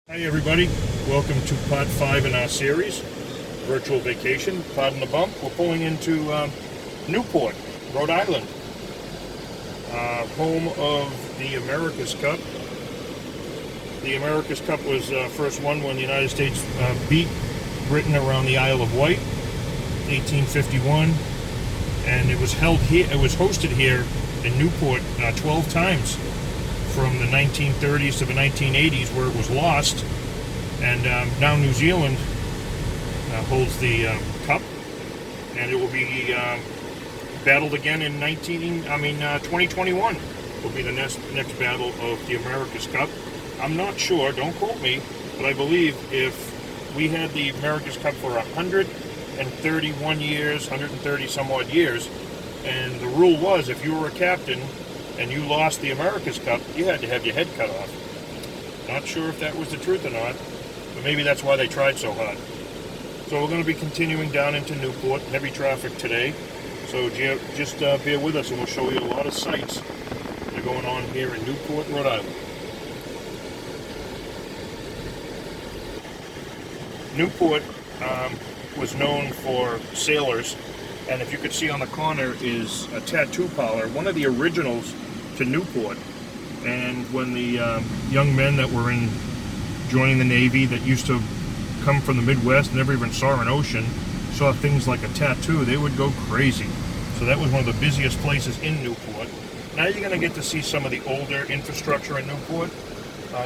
Hi everybody, welcome to part 5 in our series, Virtual Vacation. Pardon the bump, we're pulling into Newport, Rhode Island, home of the America's Cup. The America's Cup was first won when the United States beat Britain around the Isle of Wight, 1851, and it was held here. It was hosted here in Newport 12 times. From the 1930s to the 1980s, where it was lost, and now New Zealand holds the cup, and it will be battled again in 2021. Will be the next battle of the America's Cup. I'm not sure, don't quote me, but I believe if we had the America's Cup for 131 years, 130 some odd years, and the rule was if you were a captain and you lost the America's Cup, you had to have your head cut off. Not sure if that was the truth or not, but maybe that's why they tried so hard. So we're going to be continuing down into Newport, heavy traffic today. So just bear with us and we'll show you a lot of sights that are going on here in Newport, Rhode Island. Newport was known for sailors, and if you could see on the corner is a tattoo parlor, one of the originals to Newport. And when the young men that were joining the Navy that used to come from the Midwest, never even saw an ocean, saw things like a tattoo, they would go crazy. So that was one of the busiest places in Newport. Now you're going to get to see some of the older infrastructure in Newport,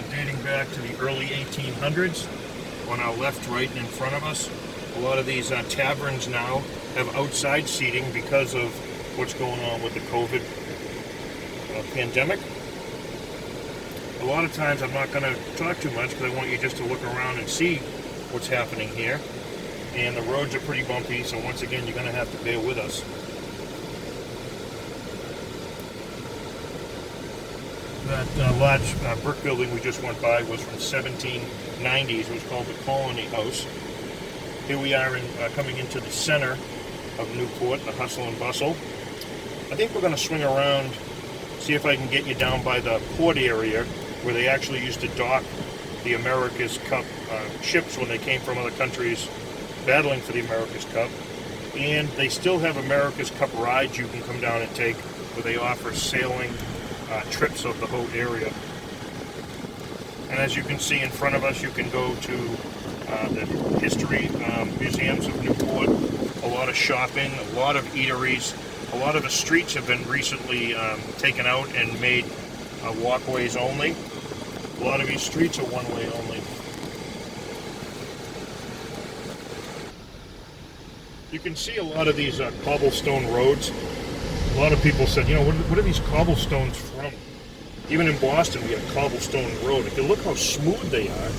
dating back to the early 1800s. On our left, right, and in front of us, a lot of these taverns now have outside seating because of what's going on with the COVID pandemic. A lot of times I'm not going to talk too much because I want you just to look around and see what's happening here. And the roads are pretty bumpy, so once again you're going to have to bear with us. That large brick building we just went by was from 1790s. It was called the Colony House. Here we are coming into the center of Newport, the hustle and bustle. I think we're going to swing around, see if I can get you down by the port area where they actually used to dock the America's Cup ships when they came from other countries battling for the America's Cup. And they still have America's Cup rides you can come down and take, where they offer sailing trips of the whole area. And as you can see in front of us, you can go to the history museums of Newport, a lot of shopping, a lot of eateries. A lot of the streets have been recently taken out and made walkways only. A lot of these streets are one-way only. You can see a lot of these cobblestone roads. A lot of people said, you know, what are these cobblestones from? Even in Boston, we have a cobblestone road. If you look how smooth they are,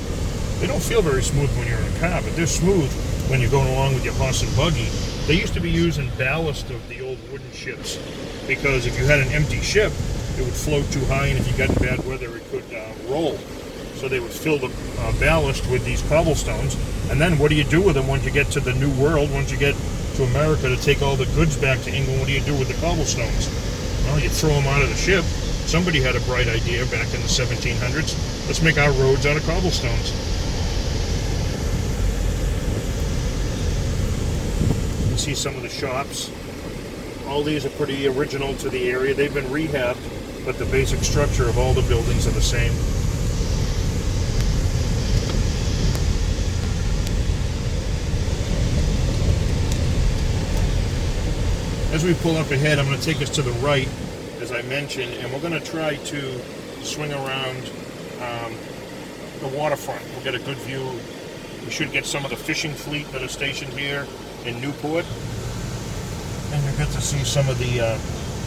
they don't feel very smooth when you're in a car, but they're smooth when you're going along with your horse and buggy. They used to be used in ballast of the old wooden ships, because if you had an empty ship, it would float too high, and if you got in bad weather, it could roll. So they would fill the ballast with these cobblestones, and then what do you do with them once you get to the New World, once you get to America to take all the goods back to England? What do you do with the cobblestones? Well, you throw them out of the ship. Somebody had a bright idea back in the 1700s. Let's make our roads out of cobblestones. You can see some of the shops. All these are pretty original to the area. They've been rehabbed, but the basic structure of all the buildings are the same. As we pull up ahead, I'm going to take us to the right, as I mentioned, and we're going to try to swing around the waterfront. We'll get a good view. We should get some of the fishing fleet that are stationed here in Newport. And you'll get to see some of the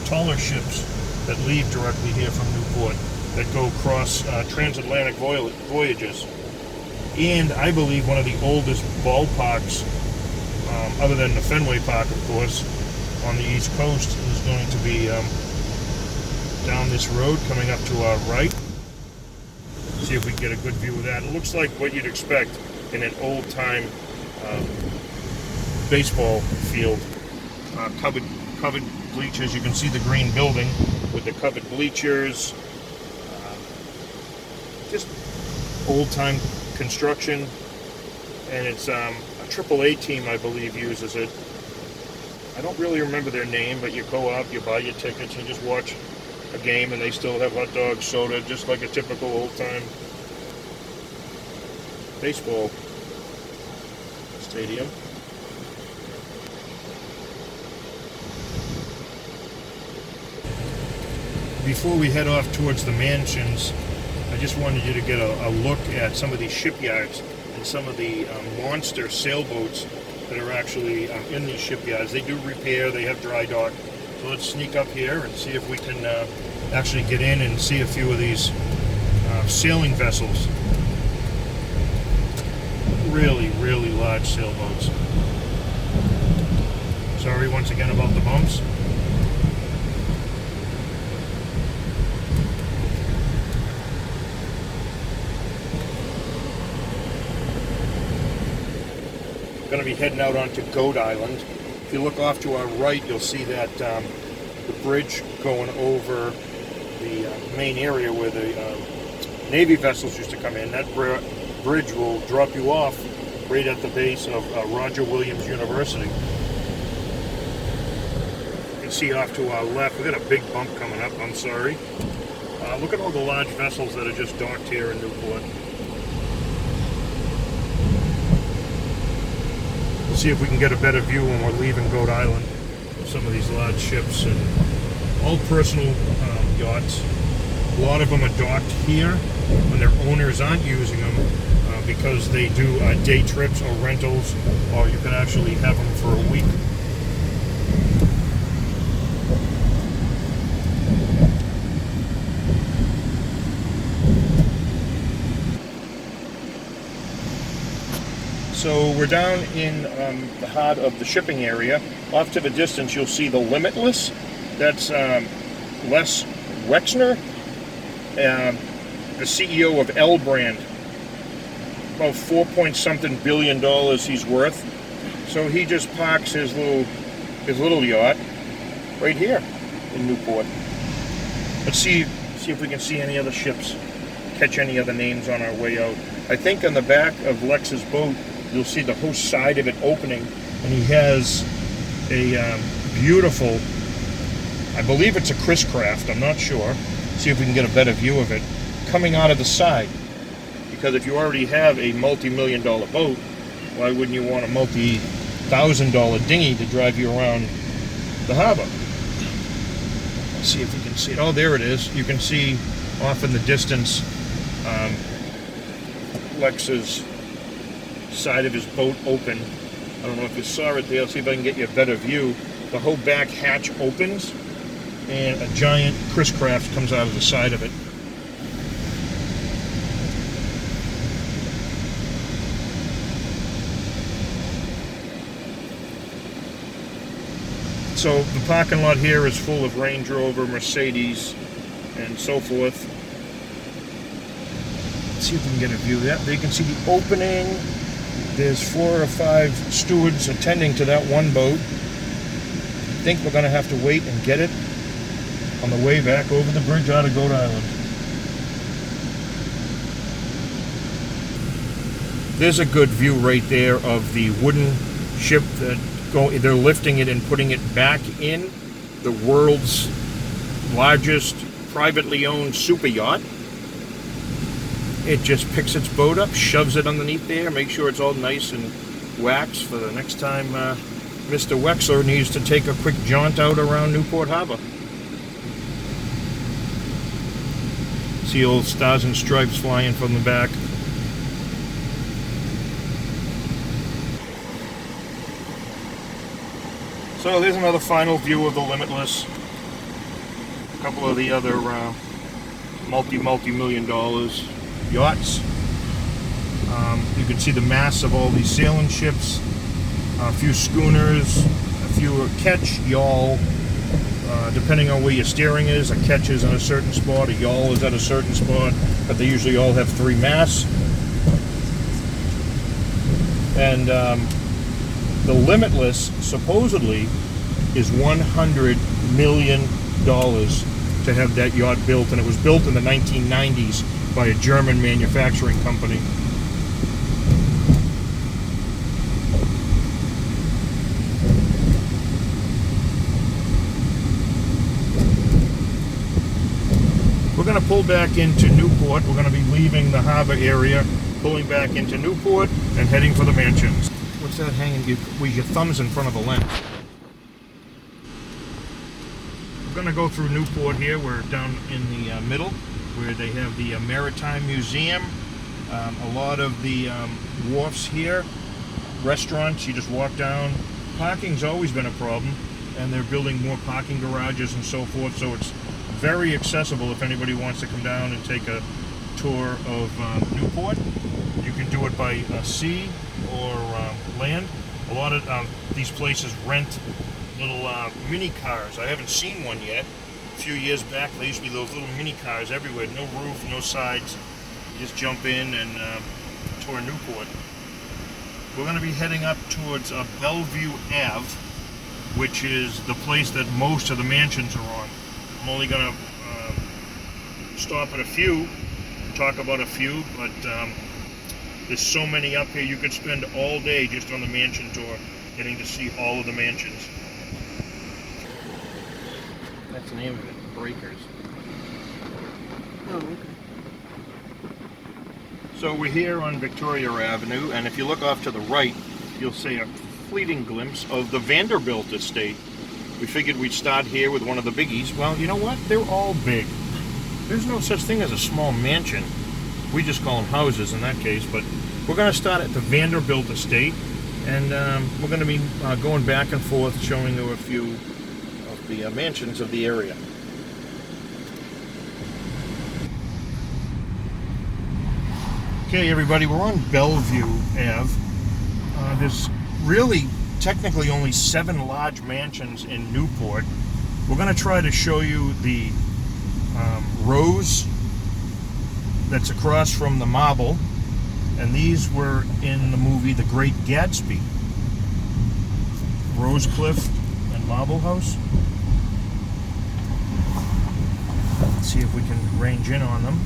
taller ships that leave directly here from Newport, that go across transatlantic voyages. And I believe one of the oldest ballparks, other than the Fenway Park, of course, on the East Coast, is going to be down this road coming up to our right. See if we can get a good view of that. It looks like what you'd expect in an old-time baseball field. Covered bleachers. You can see the green building with the covered bleachers. Just old-time Construction, and it's a AAA team, I believe, uses it. I don't really remember their name, but you go out, you buy your tickets, and you just watch a game, and they still have hot dogs, soda, just like a typical old-time baseball stadium. Before we head off towards the mansions, I just wanted you to get a look at some of these shipyards and some of the monster sailboats that are actually in these shipyards. They do repair, they have dry dock. So let's sneak up here and see if we can actually get in and see a few of these sailing vessels. Really, really large sailboats. Sorry once again about the bumps. Going to be heading out onto Goat Island. If you look off to our right, you'll see that the bridge going over the main area where the Navy vessels used to come in. That bridge will drop you off right at the base of Roger Williams University. You can see off to our left, we've got a big bump coming up, I'm sorry. Look at all the large vessels that are just docked here in Newport. See if we can get a better view when we're leaving Goat Island of some of these large ships, and all personal yachts. A lot of them are docked here when their owners aren't using them because they do day trips or rentals, or you can actually have them for a week. So we're down in the heart of the shipping area. Off to the distance, you'll see the Limitless. That's Les Wexner, the CEO of L Brand. About $4-point-something billion he's worth. So he just parks his little yacht right here in Newport. Let's see if we can see any other ships, catch any other names on our way out. I think on the back of Lex's boat, you'll see the whole side of it opening, and he has a beautiful, I believe it's a Chris Craft, I'm not sure. See if we can get a better view of it, coming out of the side. Because if you already have a multi-million-dollar boat, why wouldn't you want a multi-thousand-dollar dinghy to drive you around the harbor? Let's see if we can see it. Oh, there it is. You can see off in the distance Lex's side of his boat open. I don't know if you saw it there. I'll see if I can get you a better view. The whole back hatch opens and a giant Chris Craft comes out of the side of it. So the parking lot here is full of Range Rover, Mercedes, and so forth. Let's see if we can get a view of that. There you can see the opening. There's 4 or 5 stewards attending to that one boat. I think we're going to have to wait and get it on the way back over the bridge out of Goat Island. There's a good view right there of the wooden ship that they're lifting it and putting it back in the world's largest privately owned super yacht. It just picks its boat up, shoves it underneath there, make sure it's all nice and waxed for the next time Mr. Wexler needs to take a quick jaunt out around Newport Harbor. See old stars and stripes flying from the back. So there's another final view of the Limitless. A couple of the other multi-million dollars yachts. You can see the mass of all these sailing ships, a few schooners, a few ketch, yawl, depending on where your steering is. A ketch is in a certain spot, a yawl is at a certain spot, but they usually all have 3 masts. And the Limitless supposedly is $100 million to have that yacht built, and it was built in the 1990s by a German manufacturing company. going to pull back into Newport. We're going to be leaving the harbor area, pulling back into Newport, and heading for the mansions. What's that hanging? With your thumbs in front of the lens. We're going to go through Newport here. We're down in the middle, where they have the Maritime Museum. A lot of the wharfs here, restaurants, you just walk down. Parking's always been a problem, and they're building more parking garages and so forth, so it's very accessible if anybody wants to come down and take a tour of Newport. You can do it by sea or land. A lot of these places rent little mini cars. I haven't seen one yet. A few years back, there used to be those little mini cars everywhere. No roof, no sides. You just jump in and tour Newport. We're going to be heading up towards Bellevue Ave, which is the place that most of the mansions are on. I'm only going to stop at a few, talk about a few, but there's so many up here. You could spend all day just on the mansion tour, getting to see all of the mansions. That's the name of it, Breakers. Oh, okay. So we're here on Victoria Avenue, and if you look off to the right, you'll see a fleeting glimpse of the Vanderbilt estate. We figured we'd start here with one of the biggies. Well, you know what? They're all big. There's no such thing as a small mansion. We just call them houses in that case, but we're going to start at the Vanderbilt estate, and we're going to be going back and forth showing you a few of the mansions of the area. Okay, everybody, we're on Bellevue Ave. There's really technically only 7 large mansions in Newport. We're going to try to show you the Rose that's across from the Marble, and these were in the movie The Great Gatsby. Rose Cliff and Marble House. Let's see if we can range in on them.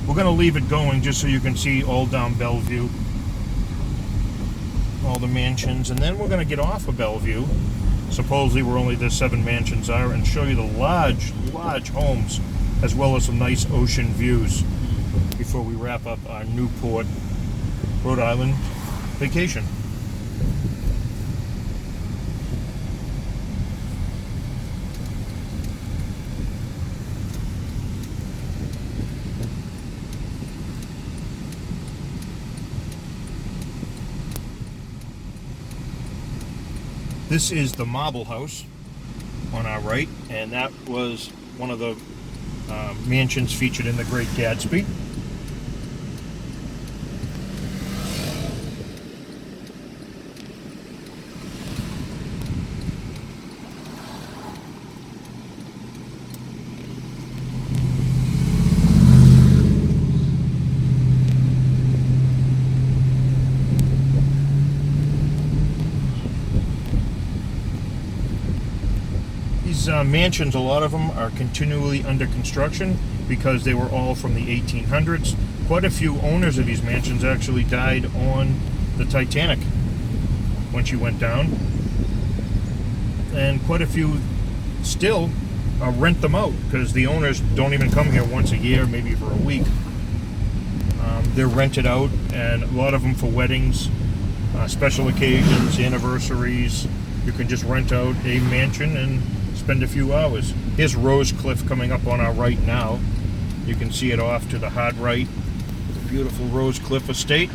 We're going to leave it going just so you can see all down Bellevue, all the mansions, and then we're going to get off of Bellevue, supposedly where only the 7 mansions are, and show you the large homes, as well as some nice ocean views before we wrap up our Newport, Rhode Island vacation. This is the Marble House on our right, and that was one of the mansions featured in The Great Gatsby. These mansions, a lot of them are continually under construction because they were all from the 1800s. Quite a few owners of these mansions actually died on the Titanic when she went down, and quite a few still rent them out because the owners don't even come here once a year, maybe for a week. They're rented out, and a lot of them for weddings, special occasions, anniversaries. You can just rent out a mansion and spend a few hours. Here's Rose Cliff coming up on our right now. You can see it off to the hard right. The beautiful Rose Cliff estate.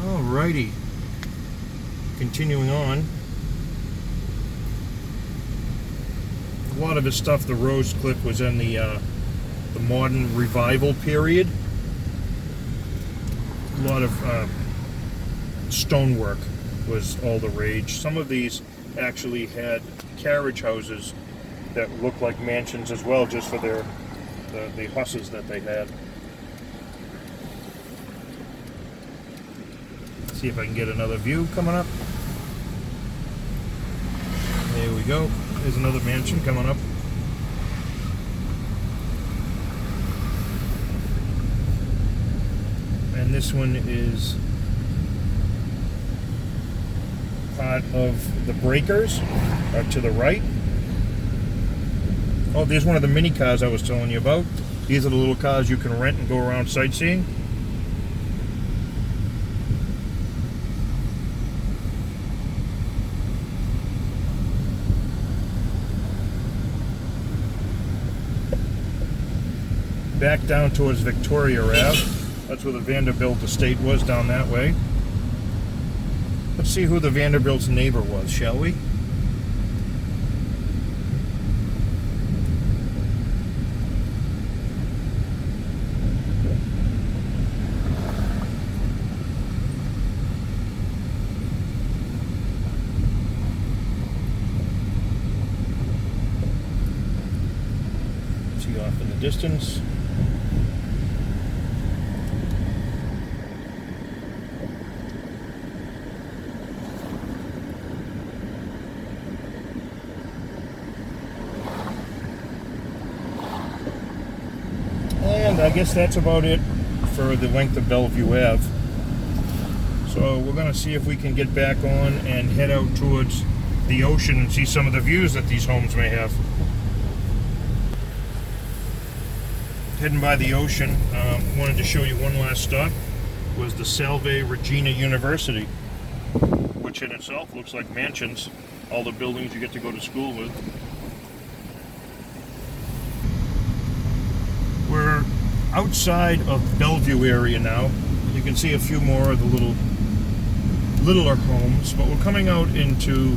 Alrighty, continuing on. A lot of his stuff, the Rose Cliff, was in the modern revival period. A lot of stonework was all the rage. Some of these actually had carriage houses that looked like mansions as well, just for the horses that they had. See if I can get another view coming up. There we go. There's another mansion coming up. And this one is part of the Breakers, to the right. Oh, there's one of the mini cars I was telling you about. These are the little cars you can rent and go around sightseeing. Back down towards Victoria Ave. That's where the Vanderbilt estate was, down that way. Let's see who the Vanderbilt's neighbor was, shall we? See off in the distance. And I guess that's about it for the length of Bellevue Ave. So we're going to see if we can get back on and head out towards the ocean and see some of the views that these homes may have. Heading by the ocean, wanted to show you one last stop, was the Salve Regina University, which in itself looks like mansions, all the buildings you get to go to school with. We're outside of Bellevue area now. You can see a few more of the littler homes, but we're coming out into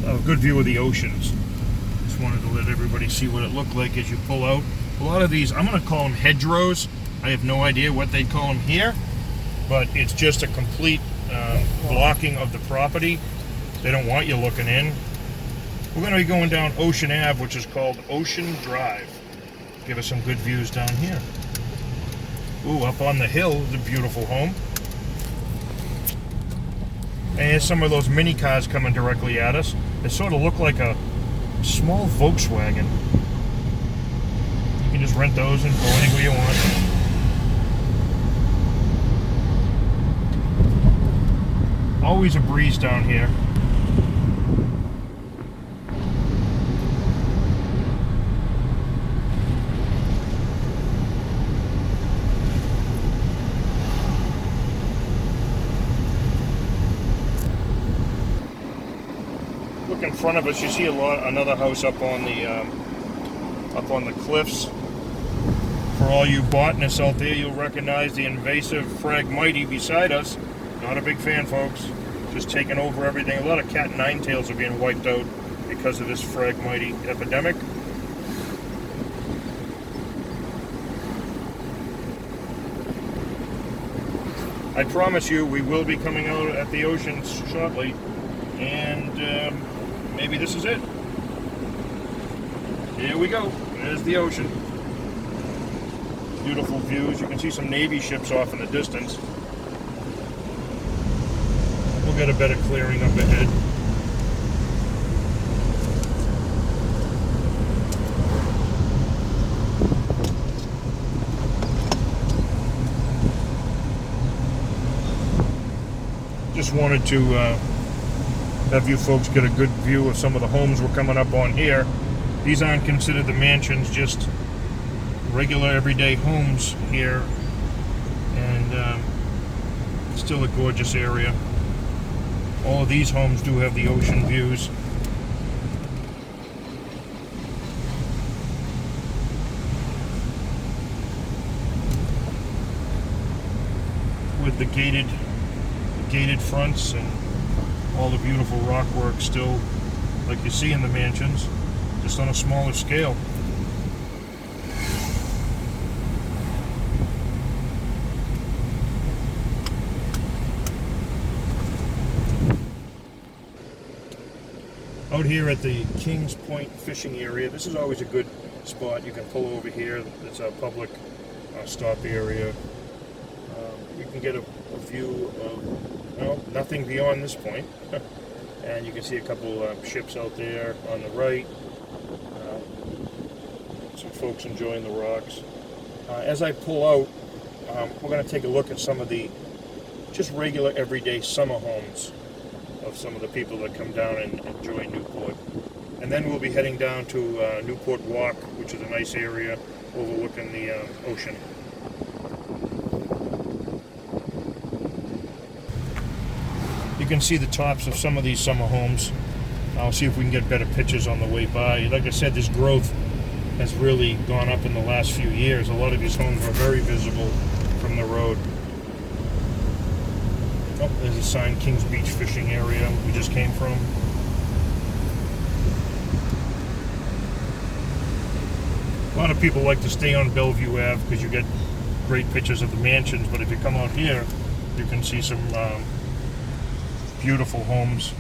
a good view of the oceans. Just wanted to let everybody see what it looked like as you pull out. A lot of these, I'm going to call them hedgerows. I have no idea what they'd call them here, but it's just a complete blocking of the property. They don't want you looking in. We're going to be going down Ocean Ave, which is called Ocean Drive. Give us some good views down here. Ooh, up on the hill is a beautiful home. And here's some of those mini cars coming directly at us. They sort of look like a small Volkswagen. You can just rent those and go anywhere you want. Always a breeze down here. Look in front of us, you see another house up on the cliffs. For all you botanists out there, you'll recognize the invasive Phragmites beside us. Not a big fan, folks. Just taking over everything. A lot of cat nine-tails are being wiped out because of this Phragmite epidemic. I promise you, we will be coming out at the oceans shortly, and maybe this is it. Here we go. There's the ocean. Beautiful views. You can see some Navy ships off in the distance. We'll get a better clearing up ahead. Just wanted to have you folks get a good view of some of the homes we're coming up on here. These aren't considered the mansions, just regular everyday homes here, and still a gorgeous area. All of these homes do have the ocean views. With the gated fronts and all the beautiful rock work still like you see in the mansions, just on a smaller scale. Out here at the Kings Point fishing area, this is always a good spot. You can pull over here. It's a public stop area. You can get a view of Well, nothing beyond this point. And you can see a couple ships out there on the right. Some folks enjoying the rocks. As I pull out, we're going to take a look at some of the just regular everyday summer homes of some of the people that come down and enjoy Newport. And then we'll be heading down to Newport Walk, which is a nice area overlooking the ocean. You can see the tops of some of these summer homes. I'll see if we can get better pictures on the way by. Like I said, this growth has really gone up in the last few years. A lot of these homes are very visible from the road. Oh, there's a sign, Kings Beach Fishing Area, we just came from. A lot of people like to stay on Bellevue Ave because you get great pictures of the mansions, but if you come out here, you can see some beautiful homes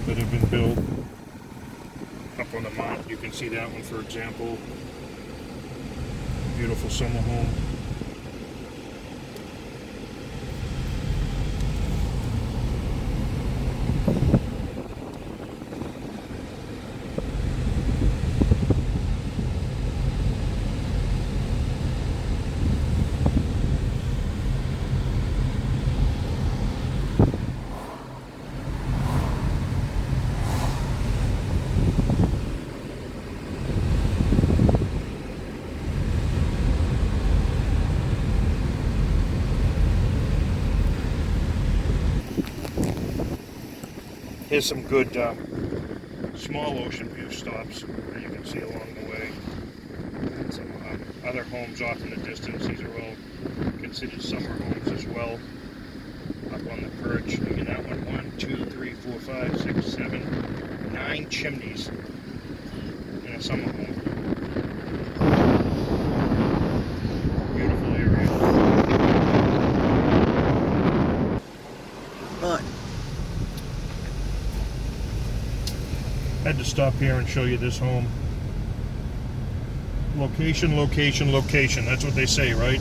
that have been built up on the mountain. You can see that one, for example. Beautiful summer home. Here's some good small ocean view stops that you can see along the way. And some other homes off in the distance. These are all considered summer homes as well. Up on the perch. Look at that one. 1, 2, 3, 4, 5, 6, 7, 9 chimneys in a summer home. Beautiful area. But Had to stop here and show you this home. Location, location, location. That's what they say, right?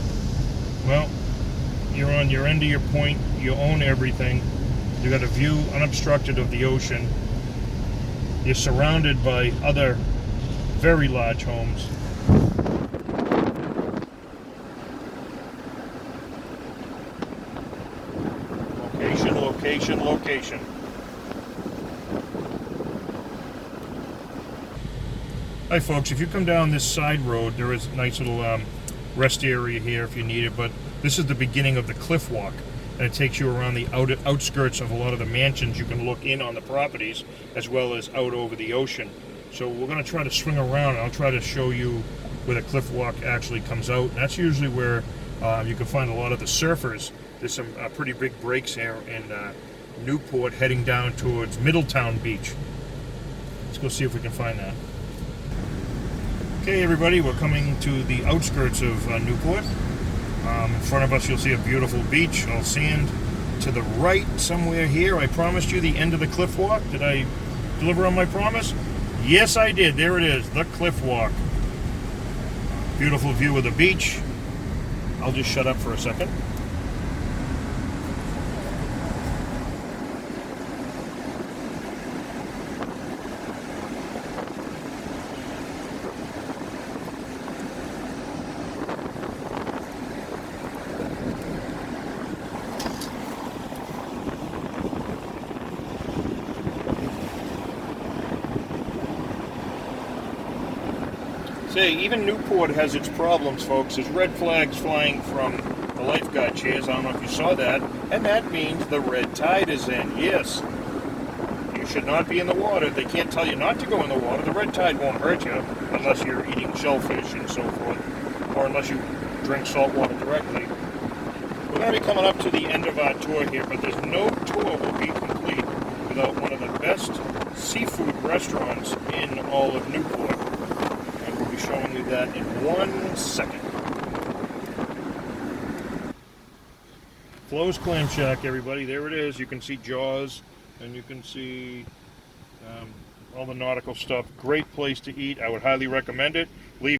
Well, you're on your end of your point. You own everything. You got a view unobstructed of the ocean. You're surrounded by other very large homes. Location, location, location. Hi folks, if you come down this side road, there is a nice little rest area here if you need it, but this is the beginning of the cliff walk, and it takes you around the outskirts of a lot of the mansions. You can look in on the properties as well as out over the ocean. So we're going to try to swing around, and I'll try to show you where the cliff walk actually comes out. And that's usually where you can find a lot of the surfers. There's some pretty big breaks here in Newport heading down towards Middletown Beach. Let's go see if we can find that. Okay, everybody, we're coming to the outskirts of Newport. In front of us, you'll see a beautiful beach, all sand. To the right, somewhere here, I promised you the end of the cliff walk. Did I deliver on my promise? Yes, I did. There it is, the cliff walk. Beautiful view of the beach. I'll just shut up for a second. Say, even Newport has its problems, folks. There's red flags flying from the lifeguard chairs. I don't know if you saw that. And that means the red tide is in. Yes. You should not be in the water. They can't tell you not to go in the water. The red tide won't hurt you unless you're eating shellfish and so forth, or unless you drink salt water directly. We're going to be coming up to the end of our tour here, but there's no tour will be complete without one of the best seafood restaurants in all of Newport. Showing you that in 1 second. Flo's Clam Shack, everybody. There it is. You can see Jaws, and you can see all the nautical stuff. Great place to eat. I would highly recommend it. Leave